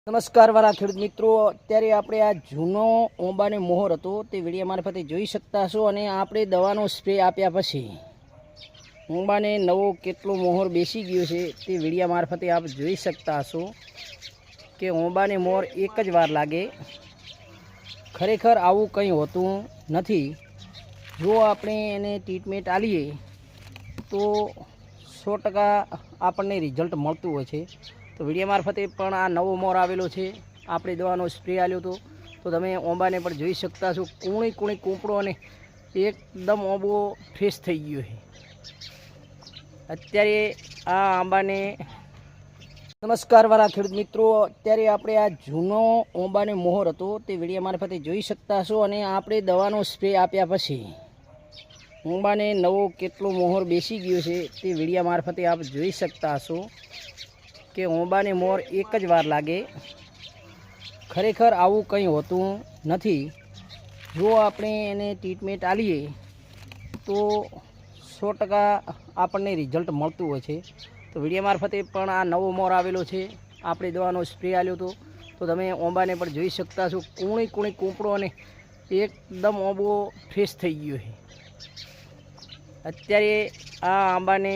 નમસ્કાર વાળા ખેડૂત મિત્રો, અત્યારે આપણે આ જૂનો ઓંબાને મોહર હતો તે વિડીયો મારફતે જોઈ શકતા હશો અને આપણે દવાનો સ્પ્રે આપ્યા પછી ઓંબાને નવો કેટલો મોહર બેસી ગયો છે તે વિડીયો મારફતે આપ જોઈ શકતા હશો કે ઓંબાને મોહર એક જ વાર લાગે। ખરેખર આવું કંઈ હોતું નથી। જો આપણે એને ટ્રીટમેન્ટ આલીએ તો 100% આપણને રિઝલ્ટ મળતું હોય છે। તો વિડીયો મારફતે પણ આ નવો મોર આવેલો છે, આપણે દવાનો સ્પ્રે આલ્યો હતો તો તમે ઓંબાને પણ જોઈ શકતા છો। કૂણી કૂણી કૂંપળો અને એકદમ ઓંબો ફ્રેશ થઈ ગયો છે। અત્યારે આ આંબાને નમસ્કાર વાળા ખેડૂત મિત્રો, અત્યારે આપણે આ જૂનો ઓંબાને મોહર હતો તે વિડીયો મારફતે જોઈ શકતા છો અને આપણે દવાનો સ્પ્રે આપ્યા પછી ઓંબાને નવો કેટલો મોહર બેસી ગયો છે તે વિડીયો મારફતે આપ જોઈ શકતા હશો કે ઓંબાને મોર એક જ વાર લાગે। ખરેખર આવું કંઈ હોતું નથી। જો આપણે એને ટ્રીટમેન્ટ આલીએ તો 100% આપણને રિઝલ્ટ મળતું હોય છે। તો વિડીયો મારફતે પણ આ નવો મોર આવેલો છે, આપણે દવાનો સ્પ્રે આલ્યો હતો તો તમે ઓંબાને પણ જોઈ શકતા છો। કૂણી કૂણી કૂંપળો અને એકદમ ઓંબો ફ્રેશ થઈ ગયો છે। અત્યારે આ આંબાને